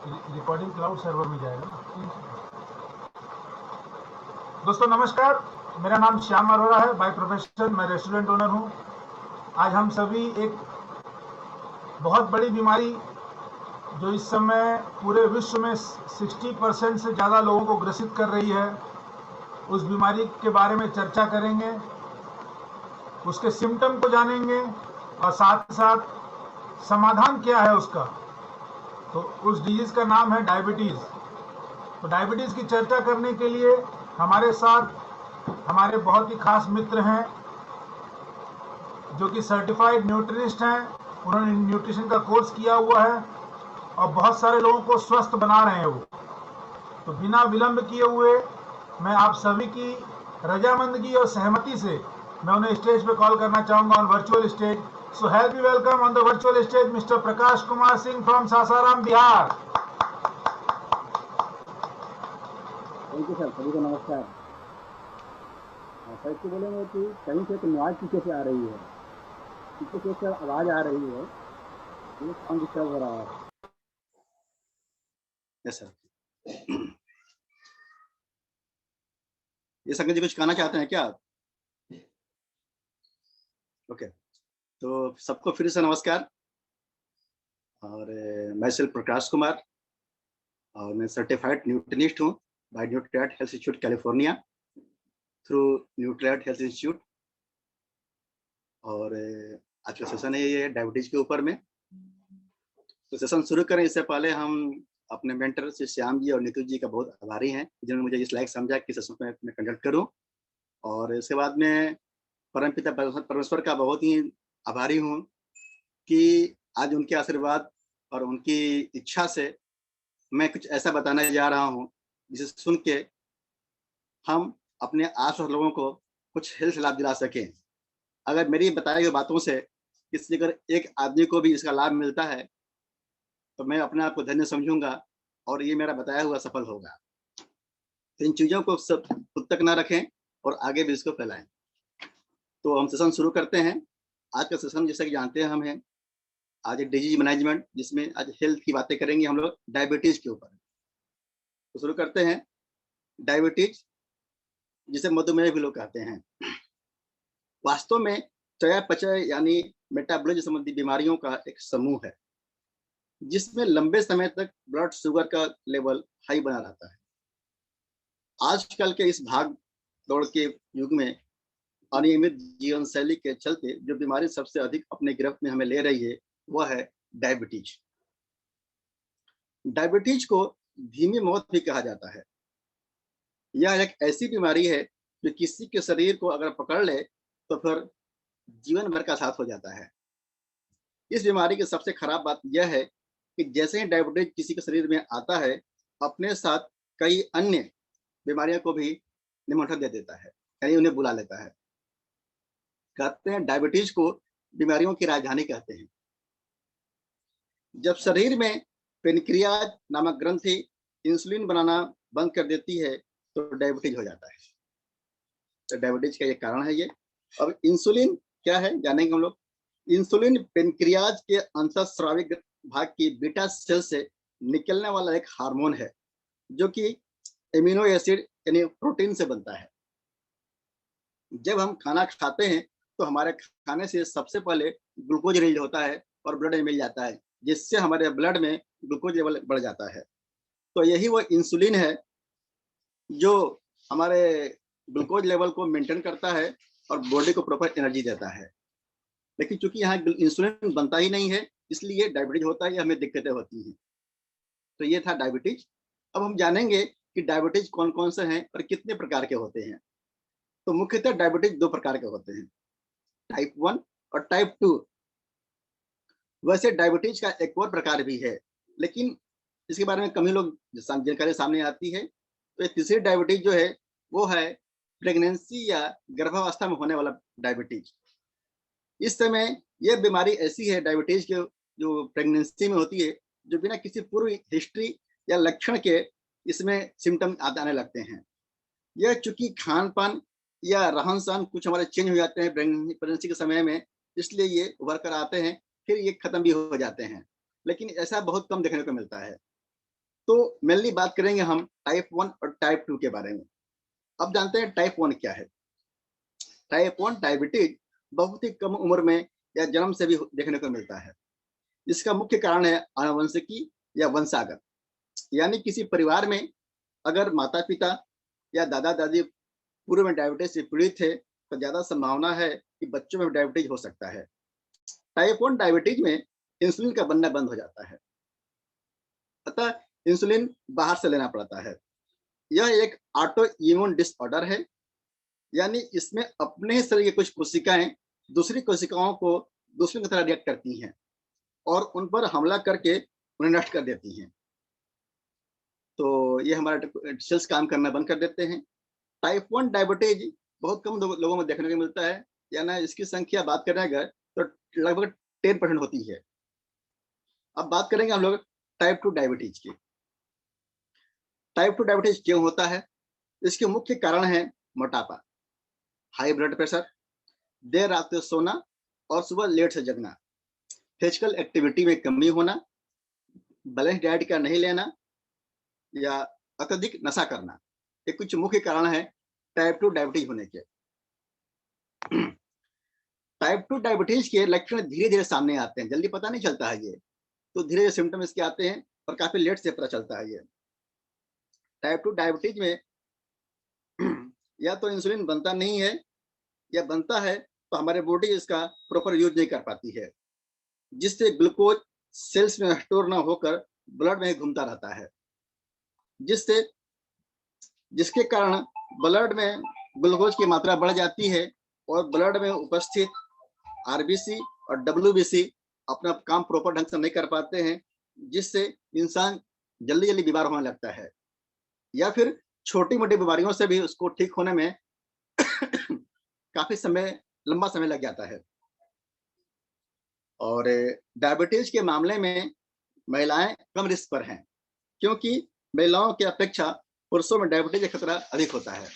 Recording cloud server में जाएगा ना। दोस्तों नमस्कार, मेरा नाम श्याम अरोड़ा है। बाय प्रोफेशन मैं रेस्टोरेंट ओनर हूं। आज हम सभी एक बहुत बड़ी बीमारी जो इस समय पूरे विश्व में 60% से ज़्यादा लोगों को ग्रसित कर रही है, उस बीमारी के बारे में चर्चा करेंगे, उसके सिम्टम को जानेंगे और साथ साथ समाधान क्या है उसका। तो उस डिजीज़ का नाम है डायबिटीज़। तो डायबिटीज़ की चर्चा करने के लिए हमारे साथ हमारे बहुत ही खास मित्र हैं जो कि सर्टिफाइड न्यूट्रिनिस्ट हैं। उन्होंने न्यूट्रिशन का कोर्स किया हुआ है और बहुत सारे लोगों को स्वस्थ बना रहे हैं वो। तो बिना विलंब किए हुए मैं आप सभी की रजामंदगी और सहमति से मैं उन्हें स्टेज पे कॉल करना चाहूँगा on virtual stage. So help me welcome on the virtual stage mister Prakash Kumar Singh from Sasaram, Bihar. Thank you sir, सभी को नमस्कार। सर इसको बोलेंगे कि कहीं से एक नॉइज पीछे से आ रही है, पीछे से एक आवाज़ आ रही है, ये साउंड डिस्टर्ब हो रहा है। Yes sir. ये संजय जी कुछ कहना चाहते हैं क्या? ओके, तो सबको फिर से नमस्कार। और मैं सेल्फ प्रकाश कुमार और मैं सर्टिफाइड न्यूट्रिनिस्ट हूँ by Nutriate Health Institute California through Nutriate Health Institute. और आज का सेशन है ये डायबिटीज के ऊपर में। तो सेशन शुरू करें इससे पहले हम अपने मेंटर से श्याम जी और नीतू जी का बहुत आभारी हैं जिन्होंने मुझे इस लायक समझा कि सेशन में मैं कंडक्ट करूं। और इसके बाद में परमपिता परमेश्वर का बहुत ही आभारी हूं कि आज उनके आशीर्वाद और उनकी इच्छा से मैं कुछ ऐसा बताने जा रहा हूं जिसे सुन के हम अपने आस-पास लोगों को कुछ हेल्थ लाभ दिला सकें। अगर मेरी बताई गई बातों से किसी अगर एक आदमी को भी इसका लाभ मिलता है तो मैं अपने आप को धन्य समझूंगा और ये मेरा बताया हुआ सफल होगा। तो इन चीज़ों को सब खुद तक ना रखें और आगे भी इसको फैलाएं। तो हम सेशन शुरू करते हैं। आज का सेशन जैसा कि जानते हैं हम हैं आज डिजीज मैनेजमेंट, जिसमें आज हेल्थ की बातें करेंगे हम लोग डायबिटीज के ऊपर। तो शुरू करते हैं। डायबिटीज जिसे मधुमेह भी लोग कहते हैं, वास्तव में चयापचय यानी मेटाबॉलिज्म संबंधी बीमारियों का एक समूह है जिसमें लंबे समय तक ब्लड शुगर का लेवल हाई बना रहता है। आजकल के इस भाग दौड़ के युग में अनियमित जीवन शैली के चलते जो बीमारी सबसे अधिक अपने गिरफ्त में हमें ले रही है वह है डायबिटीज। डायबिटीज को धीमी मौत भी कहा जाता है। यह एक ऐसी बीमारी है जो किसी के शरीर को अगर पकड़ ले तो फिर जीवन भर का साथ हो जाता है। इस बीमारी की सबसे खराब बात यह है कि जैसे ही डायबिटीज किसी के शरीर में आता है अपने साथ कई अन्य बीमारियों को भी निमंत्रण दे देता है, यानी उन्हें बुला लेता है। कहते हैं डायबिटीज को बीमारियों की राजधानी कहते हैं। जब शरीर में पेनक्रियाज नामक ग्रंथि इंसुलिन बनाना बंद कर देती है तो डायबिटीज हो जाता है। तो डायबिटीज का ये कारण है ये। अब इंसुलिन क्या है जानेंगे हम लोग। इंसुलिन पेनक्रियाज के अंतःस्रावी भाग की बीटा सेल से निकलने वाला एक हार्मोन है जो कि एमिनो एसिड यानी प्रोटीन से बनता है। जब हम खाना खाते हैं तो हमारे खाने से सबसे पहले ग्लूकोज रिलीज होता है और ब्लड में मिल जाता है, जिससे हमारे ब्लड में ग्लूकोज लेवल बढ़ जाता है। तो यही वो इंसुलिन है जो हमारे ग्लूकोज लेवल को मेंटेन करता है और बॉडी को प्रॉपर एनर्जी देता है। लेकिन चूंकि यहाँ इंसुलिन बनता ही नहीं है इसलिए डायबिटीज होता है, हमें दिक्कतें होती हैं। तो ये था डायबिटीज। अब हम जानेंगे कि डायबिटीज कौन कौन से हैं और कितने प्रकार के होते हैं। तो मुख्यतः डायबिटीज दो प्रकार के होते हैं, टाइप 1 और टाइप 2। वैसे डायबिटीज का एक और प्रकार भी है लेकिन इसके बारे में कम ही लोग जानकारी सामने आती है। तो तीसरी डायबिटीज जो है वो है प्रेगनेंसी या गर्भावस्था में होने वाला डायबिटीज। इस समय यह बीमारी ऐसी है डायबिटीज के जो प्रेगनेंसी में होती है जो बिना किसी पूर्व हिस्ट्री या लक्षण के इसमें सिम्टम आने लगते हैं। यह चूंकि खान पान या रहन सहन कुछ हमारे चेंज हो जाते हैं प्रेगनेंसी के समय में, इसलिए ये उभर कर आते हैं, फिर ये खत्म भी हो जाते हैं। लेकिन ऐसा बहुत कम देखने को मिलता है। तो मेनली बात करेंगे हम टाइप 1 और टाइप 2 के बारे में। अब जानते हैं टाइप 1 क्या है। टाइप 1 डायबिटीज बहुत ही कम उम्र में या जन्म से भी देखने को मिलता है। इसका मुख्य कारण है आनुवंशिकी या वंशागत, यानी किसी परिवार में अगर माता पिता या दादा दादी पूर्व में डायबिटीज से पीड़ित थे तो ज्यादा संभावना है कि बच्चों में डायबिटीज हो सकता है। टाइप 1 डायबिटीज में इंसुलिन का बनना बंद हो जाता है, अतः इंसुलिन बाहर से लेना पड़ता है। यह एक ऑटो इम्यून डिसऑर्डर है, यानी इसमें अपने ही शरीर की कुछ कोशिकाएं दूसरी कोशिकाओं को दूसरी की तरह रिएक्ट करती हैं और उन पर हमला करके उन्हें नष्ट कर देती हैं। तो ये हमारा सेल्स काम करना बंद कर देते हैं। टाइप 1 डायबिटीज बहुत कम लोगों में देखने को मिलता है, यानी इसकी संख्या बात करें अगर तो लगभग 10% होती है। अब बात करेंगे हम लोग टाइप 2 डायबिटीज की। टाइप 2 डायबिटीज क्यों होता है? इसके मुख्य कारण है मोटापा, हाई ब्लड प्रेशर, देर रात से सोना और सुबह लेट से जगना, फिजिकल एक्टिविटी में कमी होना, बैलेंस डाइट का नहीं लेना या अत्यधिक नशा करना। ये कुछ मुख्य कारण है टाइप 2 डायबिटीज होने के। टाइप 2 डायबिटीज के लक्षण धीरे धीरे सामने आते हैं, जल्दी पता नहीं चलता है ये, तो धीरे धीरे सिम्टम इसके आते हैं और काफी लेट से पता चलता है ये। टाइप 2 डायबिटीज में या तो इंसुलिन बनता नहीं है या बनता है तो हमारे बॉडी इसका प्रॉपर यूज नहीं कर पाती है, जिससे ग्लूकोज सेल्स में स्टोर ना होकर ब्लड में घूमता रहता है, जिसके कारण ब्लड में ग्लूकोज की मात्रा बढ़ जाती है और ब्लड में उपस्थित आरबीसी और डब्ल्यूबीसी अपना काम प्रॉपर ढंग से नहीं कर पाते हैं, जिससे इंसान जल्दी जल्दी बीमार होने लगता है या फिर छोटी मोटी बीमारियों से भी उसको ठीक होने में काफी लंबा समय लग जाता है। और डायबिटीज के मामले में महिलाएं कम रिस्क पर हैं, क्योंकि महिलाओं की अपेक्षा पुरुषों में डायबिटीज का खतरा अधिक होता है।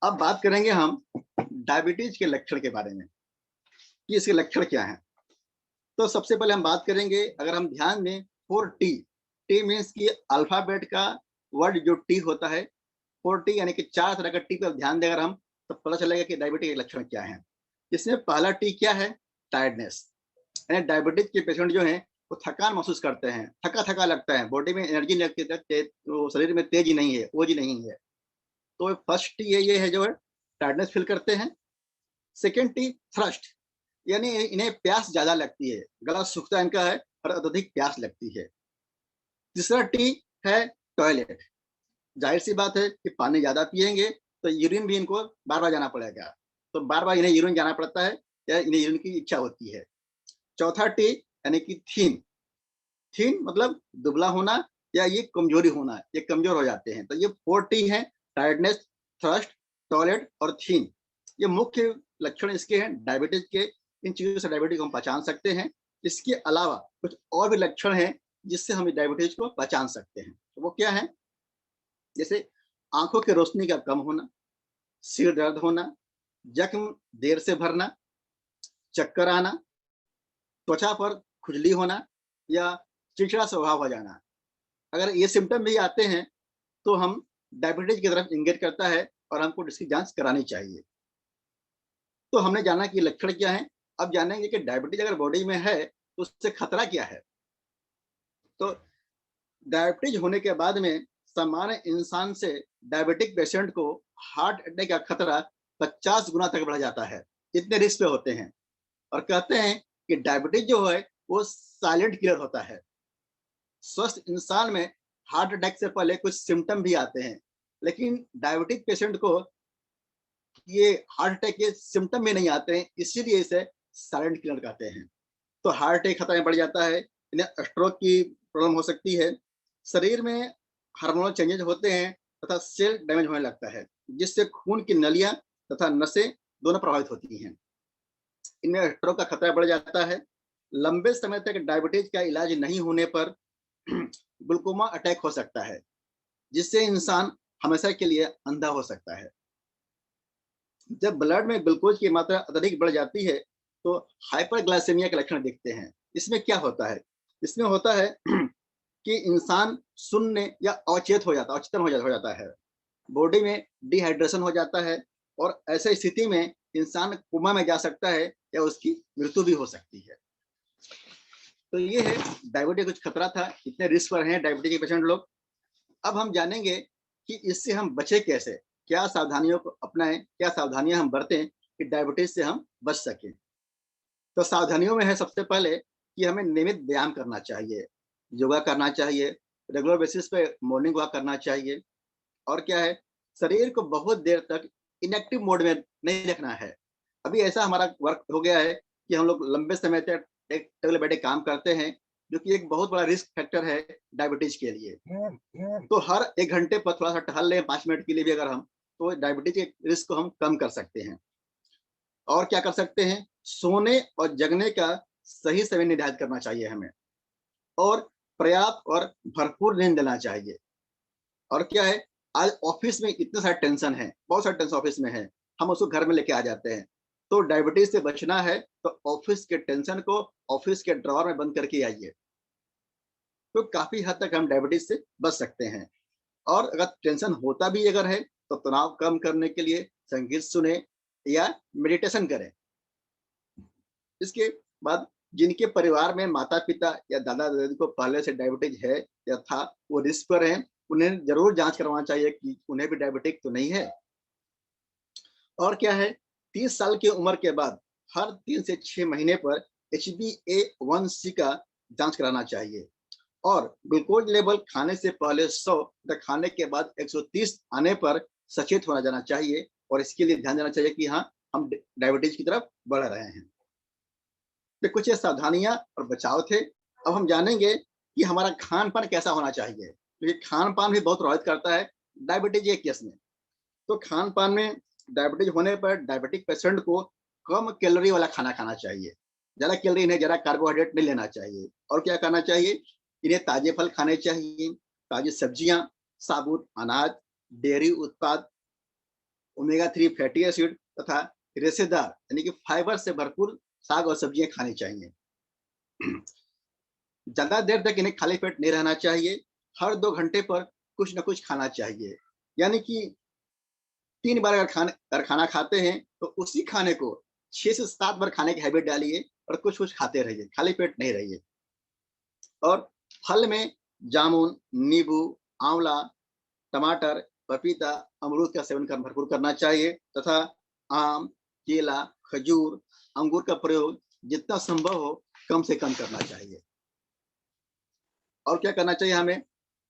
अब बात करेंगे हम डायबिटीज के लक्षण के बारे में कि इसके लक्षण क्या हैं। तो सबसे पहले हम बात करेंगे, अगर हम ध्यान दें 4T, टी मीन्स की अल्फाबेट का वर्ड जो टी होता है, 4T यानी कि 4 तरह का टी पर ध्यान देकर हम तो पता चलेगा कि डायबिटीज के लक्षण क्या है। इसमें पहला टी क्या है? टायर्डनेस, यानी डायबिटीज के पेशेंट जो हैं वो थकान महसूस करते हैं, थका थका लगता है, बॉडी में एनर्जी लगती है, तो शरीर में तेजी नहीं है, ओज नहीं है। तो फर्स्ट टी ये है जो है टायर्डनेस फील करते हैं। सेकेंड टी थ्रस्ट, यानी इन्हें प्यास ज्यादा लगती है, गला सूखता इनका है और अत्यधिक प्यास लगती है। तीसरा टी है टॉयलेट, जाहिर सी बात है कि पानी ज्यादा पिएंगे तो यूरिन भी इनको बार बार जाना पड़ेगा, तो बार बार इन्हें यूरिन जाना पड़ता है या इन्हें यूरिन की इच्छा होती है। चौथा टी यानी कि थीन, थीन मतलब दुबला होना या ये कमजोरी होना, ये कमजोर हो जाते हैं। तो ये 4T है, टायर्डनेस, थ्रस्ट, टॉयलेट और थीन। ये मुख्य लक्षण इसके हैं डायबिटीज के। इन चीजों से डायबिटीज को हम पहचान सकते हैं। इसके अलावा कुछ और भी लक्षण हैं जिससे हम डायबिटीज को पहचान सकते हैं। तो वो क्या है? जैसे आंखों की रोशनी का कम होना, सिर दर्द होना, जख्म देर से भरना, चक्कर आना, त्वचा पर खुजली होना या चिड़चिड़ा स्वभाव हो जाना। अगर ये सिम्टम भी आते हैं तो हम डायबिटीज की तरफ इंगित करता है और हमको इसकी जांच करानी चाहिए। तो हमने जाना कि लक्षण क्या है, अब जानेंगे कि डायबिटीज अगर बॉडी में है तो उससे खतरा क्या है। तो डायबिटीज होने के बाद में सामान्य इंसान से डायबिटिक पेशेंट को हार्ट अटैक का खतरा 50 गुना तक बढ़ जाता है, इतने रिस्क पे होते हैं। और कहते हैं कि डायबिटीज जो है वो साइलेंट किलर होता है। स्वस्थ इंसान में हार्ट अटैक से पहले कुछ सिम्टम भी आते हैं, लेकिन डायबिटिक पेशेंट को ये हार्ट अटैक के सिम्टम भी नहीं आते हैं, इसीलिए इसे साइलेंट किलर कहते हैं। तो हार्ट अटैक खतरा बढ़ जाता है, इन्हें स्ट्रोक की प्रॉब्लम हो सकती है, शरीर में हार्मोनल चेंजेस होते हैं तथा सेल डैमेज होने लगता है, जिससे खून की नलियां तथा नसें दोनों प्रभावित होती हैं। इनमें स्ट्रोक का खतरा बढ़ जाता है। लंबे समय तक डायबिटीज का इलाज नहीं होने पर ग्लूकोमा अटैक हो सकता है, जिससे इंसान हमेशा के लिए अंधा हो सकता है। जब ब्लड में ग्लूकोज की मात्रा अत्यधिक बढ़ जाती है तो हाइपरग्लाइसेमिया के लक्षण दिखते हैं। इसमें क्या होता है? इसमें होता है कि इंसान शून्य या अचेत हो जाता है, अचेतन हो जाता है, बॉडी में डिहाइड्रेशन हो जाता है और ऐसे स्थिति में इंसान कोमा में जा सकता है या उसकी मृत्यु भी हो सकती है। तो ये है डायबिटीज कुछ खतरा था, इतने रिस्क पर हैं डायबिटीज के पेशेंट लोग। अब हम जानेंगे कि इससे हम बचे कैसे, क्या सावधानियों को अपनाएं, क्या सावधानियां हम बरतें कि डायबिटीज से हम बच सकें। तो सावधानियों में है सबसे पहले कि हमें नियमित व्यायाम करना चाहिए, योगा करना चाहिए, रेगुलर बेसिस पे मॉर्निंग वॉक करना चाहिए। और क्या है, शरीर को बहुत देर तक इनएक्टिव मोड में नहीं रखना है। अभी ऐसा हमारा वर्क हो गया है कि हम लोग लंबे समय तक एक टेबल बैठे काम करते हैं, जो कि एक बहुत बड़ा रिस्क फैक्टर है डायबिटीज के लिए। तो हर 1 घंटे पर थोड़ा सा टहल लें 5 मिनट के लिए भी अगर हम, तो डायबिटीज के रिस्क को हम कम कर सकते हैं। और क्या कर सकते हैं, सोने और जगने का सही समय निर्धारित करना चाहिए हमें, और पर्याप्त और भरपूर नींद लेना चाहिए। और क्या है, आज ऑफिस में इतने सारे टेंशन है, बहुत सारे टेंशन ऑफिस में है, हम उसको घर में लेके आ जाते हैं। तो डायबिटीज से बचना है तो ऑफिस के टेंशन को ऑफिस के ड्रॉअर में बंद करके आइए, तो काफी हद तक हम डायबिटीज से बच सकते हैं। और अगर टेंशन होता भी अगर है तो तनाव कम करने के लिए संगीत सुने या मेडिटेशन करें। इसके बाद जिनके परिवार में माता पिता या दादा दादी को पहले से डायबिटीज है या था, वो रिस्क पर हैं, उन्हें जरूर जांच करवाना चाहिए कि उन्हें भी डायबिटिक तो नहीं है। और क्या है, 30 साल की उम्र के बाद हर 3 से 6 महीने पर HbA1c का जांच कराना चाहिए। और ग्लूकोज लेवल खाने से पहले 100 तथा खाने के बाद 130 आने पर सचेत होना जाना चाहिए, और इसके लिए ध्यान देना चाहिए कि हाँ, हम डायबिटीज की तरफ बढ़ रहे हैं। तो कुछ ये सावधानियां और बचाव थे। अब हम जानेंगे कि हमारा खान पान कैसा होना चाहिए, क्योंकि तो खान पान भी बहुत प्रभावित करता है डायबिटीज के केस में। तो खान पान में डायबिटीज होने पर डायबिटिक पेशेंट को कम कैलोरी वाला खाना खाना चाहिए, ज्यादा कैलोरी इन्हें, ज्यादा कार्बोहाइड्रेट नहीं लेना चाहिए। और क्या करना चाहिए, इन्हें ताजे फल खाने चाहिए, ताजी सब्जियां, साबुत अनाज, डेयरी उत्पाद, ओमेगा 3 फैटी एसिड तथा रेशेदार यानी कि फाइबर से भरपूर साग और सब्जियां खानी चाहिए। ज्यादा देर तक इन्हें खाली पेट नहीं रहना चाहिए, हर 2 घंटे पर कुछ न कुछ खाना चाहिए। यानी कि 3 बार अगर खाना खाते हैं तो उसी खाने को 6 से 7 बार खाने की हैबिट डालिए और कुछ कुछ खाते रहिए, खाली पेट नहीं रहिए। और फल में जामुन, नींबू, आंवला, टमाटर, पपीता, अमरूद का सेवन भरपूर करना चाहिए तथा आम, केला, खजूर, अंगूर का प्रयोग जितना संभव हो कम से कम करना चाहिए। और क्या करना चाहिए हमें,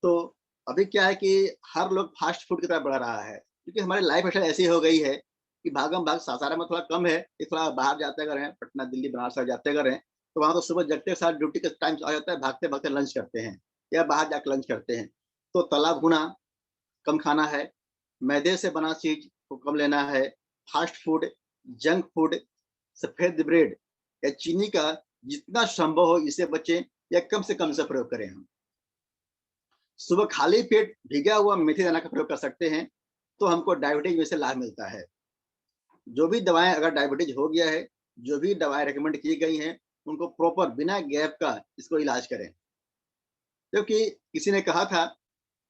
तो अभी क्या है कि हर लोग फास्ट फूड की तरफ बढ़ रहा है, क्योंकि हमारी लाइफ स्टाइल ऐसी हो गई है कि भागम भाग सासाराम में थोड़ा कम है, कि थोड़ा बाहर जाते अगर हैं, पटना, दिल्ली, बनारस जाते अगर हैं, तो वहाँ तो सुबह जगते के साथ ड्यूटी का टाइम आ जाता है, भागते भागते लंच करते हैं या बाहर जाकर लंच करते हैं। तो तला भुना कम खाना है, मैदे से बना चीज को कम लेना है, फास्ट फूड, जंक फूड, सफेद ब्रेड या चीनी का जितना संभव हो इसे बचें या कम से कम इसे प्रयोग करें। हम सुबह खाली पेट भिगा हुआ मेथी दाना का प्रयोग कर सकते हैं, तो हमको डायबिटीज में से लाभ मिलता है। जो भी दवाएं अगर डायबिटीज हो गया है, जो भी दवाएं रेकमेंड की गई हैं, उनको प्रॉपर बिना गैप का इसको इलाज करें। क्योंकि किसी ने कहा था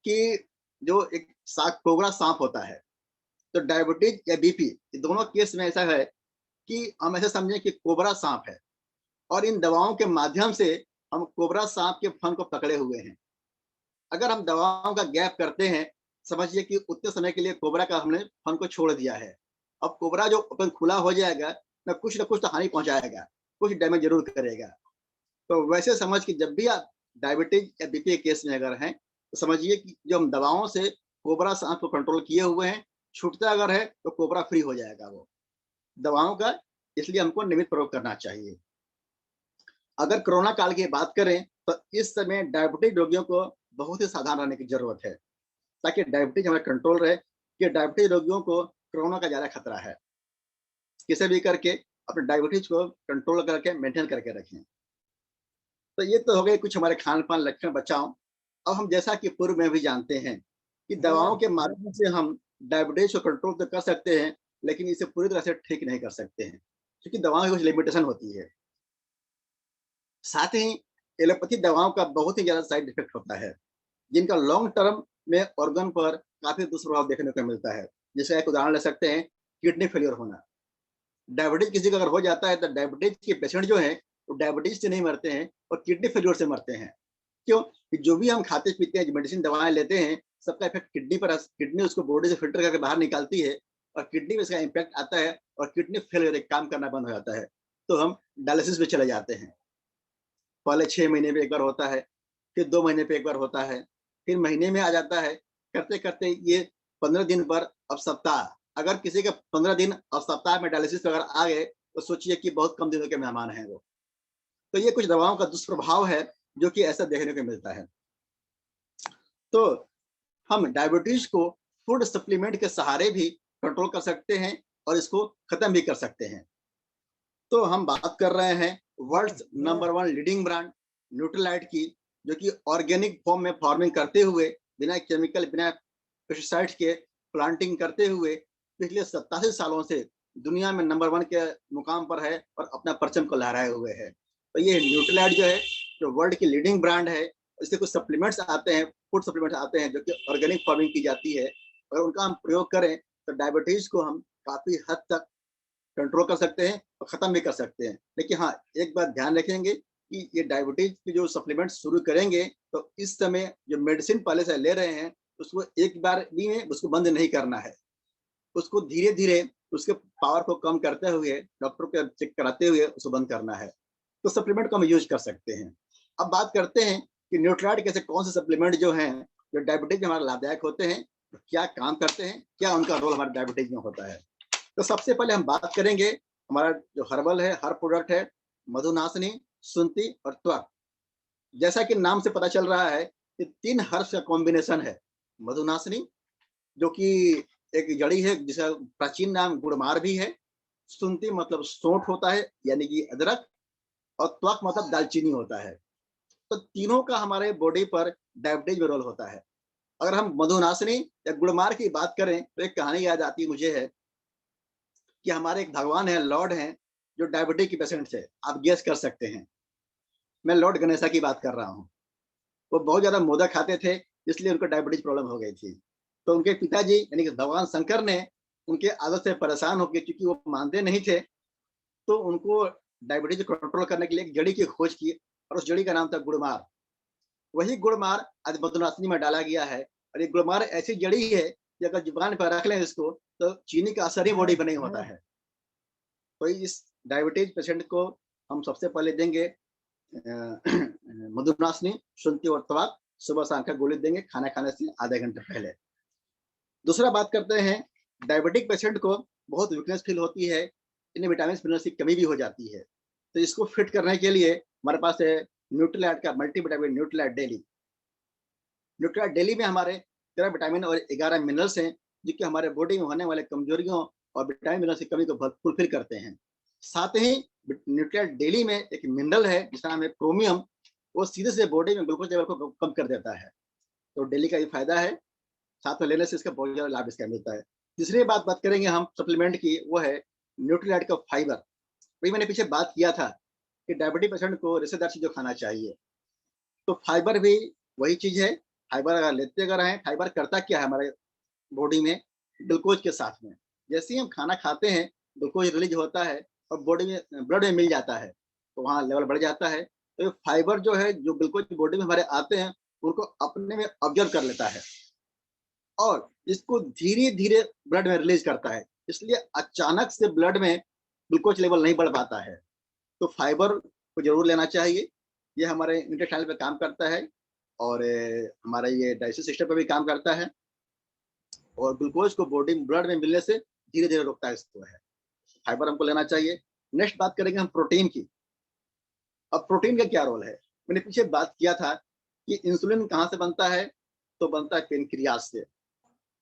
कि जो एक कोबरा सांप होता है, तो डायबिटीज या बीपी दोनों केस में ऐसा है कि हम ऐसे समझें कि कोबरा सांप है, और इन दवाओं के माध्यम से हम कोबरा सांप के फन को पकड़े हुए हैं। अगर हम दवाओं का गैप करते हैं, समझिए कि उतने समय के लिए कोबरा का हमने फन को छोड़ दिया है। अब कोबरा जो अपन खुला हो जाएगा, ना कुछ तो हानि पहुंचाएगा, कुछ डैमेज जरूर करेगा। तो वैसे समझ कि जब भी आप डायबिटीज या बीपी के केस में अगर हैं, तो समझिए कि जो हम दवाओं से कोबरा सांप को कंट्रोल किए हुए हैं, छूटता अगर है तो कोबरा फ्री हो जाएगा वो दवाओं का। इसलिए हमको नियमित प्रयोग करना चाहिए। अगर कोरोना काल की बात करें तो इस समय डायबिटीज रोगियों को बहुत ही सावधान रहने की जरूरत है, ताकि डायबिटीज हमारा कंट्रोल रहे। कि डायबिटीज रोगियों को कोरोना का ज्यादा खतरा है, किसी भी करके अपने डायबिटीज को कंट्रोल करके मेंटेन करके रखें। तो ये तो हो गए कुछ हमारे खान पान लक्षण बचाव। अब हम जैसा कि पूर्व में भी जानते हैं कि दवाओं के माध्यम से हम डायबिटीज को कंट्रोल तो कर सकते हैं, लेकिन इसे पूरी तरह से ठीक नहीं कर सकते हैं, क्योंकि दवाओं की कुछ लिमिटेशन होती है। साथ ही एलोपैथी दवाओं का बहुत ही ज्यादा साइड इफेक्ट होता है, जिनका लॉन्ग टर्म में ऑर्गन पर काफी दुष्प्रभाव देखने को मिलता है। जैसे एक उदाहरण ले सकते हैं, किडनी फेलियर होना। डायबिटीज किसी का अगर हो जाता है तो डायबिटीज के पेशेंट जो है वो डायबिटीज से नहीं मरते हैं और किडनी फेलियर से मरते हैं। क्यों? कि जो भी हम खाते पीते हैं, मेडिसिन दवाएं लेते हैं, सबका इफेक्ट किडनी पर, किडनी उसको बॉडी से फिल्टर करके बाहर निकालती है और किडनी में इसका इम्पैक्ट आता है और किडनी फेल काम करना बंद हो जाता है, तो हम डायलिसिस में चले जाते हैं। पहले 6 महीने पे एक बार होता है, फिर 2 महीने पे एक बार होता है, फिर महीने में आ जाता है, करते करते ये 15 दिन पर, अब सप्ताह। अगर किसी का 15 दिन और सप्ताह में डायलिसिस अगर आ गए तो सोचिए कि बहुत कम दिनों के मेहमान हैं वो। तो ये कुछ दवाओं का दुष्प्रभाव है जो कि ऐसा देखने को मिलता है। तो हम डायबिटीज को फूड सप्लीमेंट के सहारे भी कंट्रोल कर सकते हैं और इसको खत्म भी कर सकते हैं। तो हम बात कर रहे हैं world number 1 leading brand Nutrilite की, जो कि ऑर्गेनिक फॉर्म में फार्मिंग करते हुए, बिना केमिकल, बिना पेस्टिसाइड्स के प्लांटिंग करते हुए पिछले 87 सालों से दुनिया में नंबर 1 के मुकाम पर है और अपना परचम को लहराए हुए है। तो ये न्यूट्रीलाइट जो है, जो वर्ल्ड की लीडिंग ब्रांड है, इसके कुछ सप्लीमेंट्स आते हैं, फूड सप्लीमेंट्स आते हैं जो कि ऑर्गेनिक फार्मिंग की जाती है। अगर उनका हम प्रयोग करें तो डायबिटीज को हम काफी हद तक कंट्रोल कर सकते हैं और खत्म भी कर सकते हैं। लेकिन हाँ, एक बात ध्यान रखेंगे कि ये डायबिटीज के जो सप्लीमेंट शुरू करेंगे तो इस समय जो मेडिसिन पहले से ले रहे हैं उसको एक बार भी में उसको बंद नहीं करना है, उसको धीरे धीरे उसके पावर को कम करते हुए, डॉक्टर को चेक कराते हुए उसको बंद करना है। तो सप्लीमेंट को हम यूज कर सकते हैं। अब बात करते हैं कि न्यूट्रीलाइट कैसे, कौन से सप्लीमेंट जो हैं जो डायबिटीज में हमारे लाभदायक होते हैं, तो क्या काम करते हैं, क्या उनका रोल हमारे डायबिटीज में होता है। तो सबसे पहले हम बात करेंगे, हमारा जो हर्बल है, हर प्रोडक्ट है, मधुनाशनी, सुंती और त्वक। जैसा कि नाम से पता चल रहा है कि 3 हर्ब्स का कॉम्बिनेशन है। मधुनाशनी जो कि एक जड़ी है जिसका प्राचीन नाम गुड़मार भी है, सुंती मतलब सौंठ होता है यानी कि अदरक, और त्वक मतलब दालचीनी होता है। तो तीनों का हमारे बॉडी पर डायबिटीज में रोल होता है। अगर हम मधुनाशनी या गुड़मार की बात करें तो एक कहानी याद आती मुझे है कि हमारे एक भगवान है, लॉर्ड हैं, जो डायबिटीज के पेशेंट थे। आप गेस कर सकते हैं, मैं लॉर्ड गणेशा की बात कर रहा हूँ। वो बहुत ज्यादा मोदक खाते थे, इसलिए उनको डायबिटीज प्रॉब्लम हो गई थी। तो उनके पिताजी यानी कि भगवान शंकर ने उनके आदत से परेशान होकर, क्योंकि वो मानते नहीं थे, तो उनको डायबिटीज कंट्रोल करने के लिए एक जड़ी की खोज की और उस जड़ी का नाम था गुड़मार। वही गुड़मार आज मधुनाशनी में डाला गया है। और ये गुड़मार ऐसी जड़ी है कि अगर जुबान पर रख लें इसको तो चीनी का असर ही बॉडी पर नहीं होता है। तो इस डायबिटीज पेशेंट को हम सबसे पहले देंगे मधुनाशनी, शुंठी और त्वक, सुबह शाम का गोली देंगे खाना खाने से आधे घंटे पहले। दूसरा बात करते हैं, डायबिटिक पेशेंट को बहुत वीकनेस फील होती है, इन्हें विटामिन मिनरल्स की कमी भी हो जाती है। तो इसको फिट करने के लिए हमारे पास है न्यूट्रीलाइट का multivitamin Nutrilite daily. Nutrilite daily में हमारे 13 विटामिन और 11 मिनरल्स हैं जो कि हमारे बॉडी में होने वाले कमजोरियों और विटामिन मिनरल्स की कमी को फुलफिल करते हैं। साथ ही न्यूट्रीलाइट डेली में एक मिनरल है जिसका नाम है क्रोमियम, वो सीधे से बॉडी में ग्लूकोज लेवल को कम कर देता है। तो डेली का ये फायदा है, साथ में लेने से इसका बहुत ज्यादा लाभ इसका मिलता है। तीसरी बात करेंगे हम सप्लीमेंट की, वो है न्यूट्रीलाइट का फाइबर। वही मैंने पीछे बात किया था कि डायबिटीज पेशेंट को रेशेदार चीजें खाना चाहिए, तो फाइबर भी वही चीज है। फाइबर अगर लेते अगर हैं, फाइबर करता क्या है हमारे बॉडी में, ग्लूकोज के साथ में जैसे ही हम खाना खाते हैं ग्लूकोज रिलीज होता है और बॉडी में, ब्लड में मिल जाता है, तो वहाँ लेवल बढ़ जाता है। तो फाइबर जो है, जो ग्लूकोज बॉडी में हमारे आते हैं उनको अपने में ऑब्जर्व कर लेता है और इसको धीरे धीरे ब्लड में रिलीज करता है, इसलिए अचानक से ब्लड में ग्लूकोज लेवल नहीं बढ़ पाता है। तो फाइबर को जरूर लेना चाहिए, ये हमारे इंटेस्टाइनल पे काम करता है और हमारा ये डाइजेस्टिव सिस्टम पे भी काम करता है और ग्लूकोज को बॉडी ब्लड में मिलने से धीरे धीरे रोकता है इसको है। फाइबर हमको लेना चाहिए। नेक्स्ट बात करेंगे हम प्रोटीन की। अब प्रोटीन का क्या रोल है, मैंने पीछे बात किया था कि इंसुलिन कहाँ से बनता है, तो बनता है पेनक्रियास से।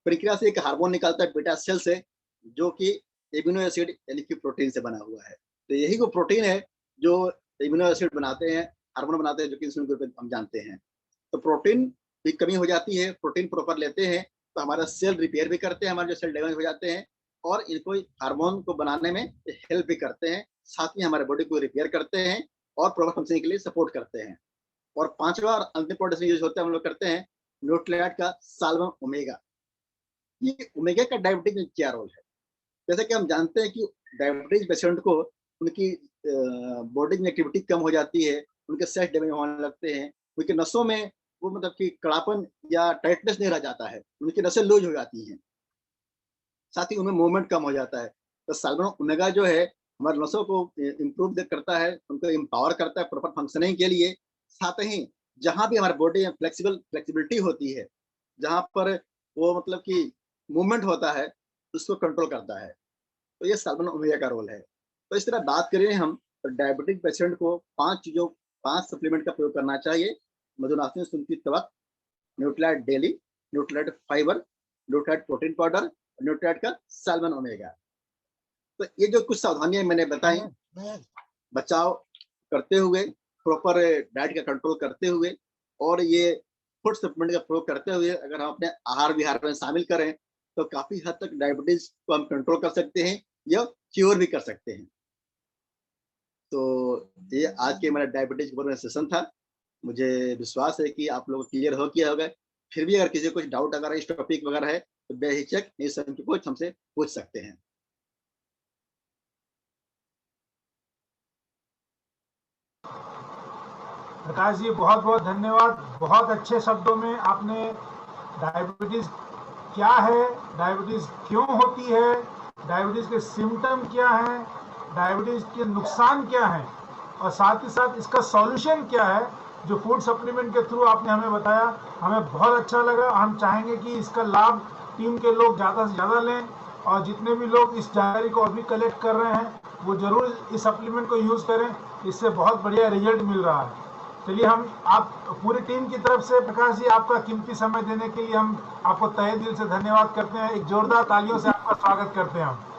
पेनक्रियास से एक हार्मोन निकलता है बीटा सेल से, जो कि एमिनो एसिड यानी कि प्रोटीन से बना हुआ है। तो यही वो प्रोटीन है जो एमिनो एसिड बनाते हैं, हार्मोन बनाते हैं, जो कि इंसुलिन के रूप में हम जानते हैं। तो प्रोटीन की कमी हो जाती है, प्रोटीन प्रॉपर लेते हैं तो हमारा सेल रिपेयर भी करते हैं, हमारे जो सेल डैमेज हो जाते हैं, और इनको हार्मोन को बनाने में हेल्प भी करते हैं, साथ ही हमारे बॉडी को रिपेयर करते हैं और प्रॉपर फंक्शनिंग के लिए सपोर्ट करते हैं। और 5वां और अंतिम प्रोटीन यूज होता है, हम लोग करते हैं न्यूट्रिलाइट का साल्मन ओमेगा। ये ओमेगा का डायबिटीज में क्या रोल है? जैसे कि हम जानते हैं कि डायबिटीज पेशेंट को उनकी बॉडी में एक्टिविटी कम हो जाती है, उनके सेल्स डैमेज होने लगते हैं, उनके नसों में वो मतलब कि कड़ापन या टाइटनेस नहीं रह जाता है, उनकी नसें लूज हो जाती हैं, साथ ही उनमें मूवमेंट कम हो जाता है। तो साल्मन ओमेगा जो है हमारे नसों को इम्प्रूव करता है, उनको एम्पावर करता है प्रॉपर फंक्शनिंग के लिए। साथ ही जहाँ भी हमारे बॉडी में फ्लेक्सिबिलिटी होती है, जहाँ पर वो मतलब कि मूवमेंट होता है, उसको कंट्रोल करता है। तो ये साल्मन ओमेगा का रोल है। तो इस तरह बात करें हम, तो डायबिटिक पेशेंट को 5 सप्लीमेंट का प्रयोग करना चाहिए। मधुनाशनी सुनती तवक, Nutrilite daily, Nutrilite fiber, Nutrilite protein powder, Nutrilite का साल्मन ओमेगा। तो ये जो कुछ सावधानियां मैंने बताई, बचाव करते हुए, प्रॉपर डाइट का कंट्रोल करते हुए और ये फूड सप्लीमेंट का प्रयोग करते हुए अगर हम अपने आहार विहार में शामिल करें तो काफी हद तक डायबिटीज को हम कंट्रोल कर सकते हैं या क्योर भी कर सकते हैं। तो ये आज के मेरा डायबिटीज के ऊपर में सेशन था। मुझे विश्वास है कि आप लोग क्लियर हो किया होगा। फिर भी अगर किसी को कुछ डाउट अगर इस टॉपिक वगैरह है तो बेहिचक निसंकोच हमसे पूछ सकते हैं। प्रकाश जी, बहुत बहुत धन्यवाद। बहुत अच्छे शब्दों में आपने डायबिटीज क्या है, डायबिटीज क्यों होती है, डायबिटीज के सिम्टम क्या हैं, डायबिटीज के नुकसान क्या हैं और साथ ही साथ इसका सॉल्यूशन क्या है, जो फूड सप्लीमेंट के थ्रू आपने हमें बताया, हमें बहुत अच्छा लगा। हम चाहेंगे कि इसका लाभ टीम के लोग ज़्यादा से ज़्यादा लें और जितने भी लोग इस जानकारी को अभी कलेक्ट कर रहे हैं वो ज़रूर इस सप्लीमेंट को यूज़ करें, इससे बहुत बढ़िया रिजल्ट मिल रहा है। चलिए, हम आप पूरी टीम की तरफ से प्रकाश जी आपका कीमती समय देने के लिए हम आपको तहे दिल से धन्यवाद करते हैं। एक जोरदार तालियों से आपका स्वागत करते हैं हम।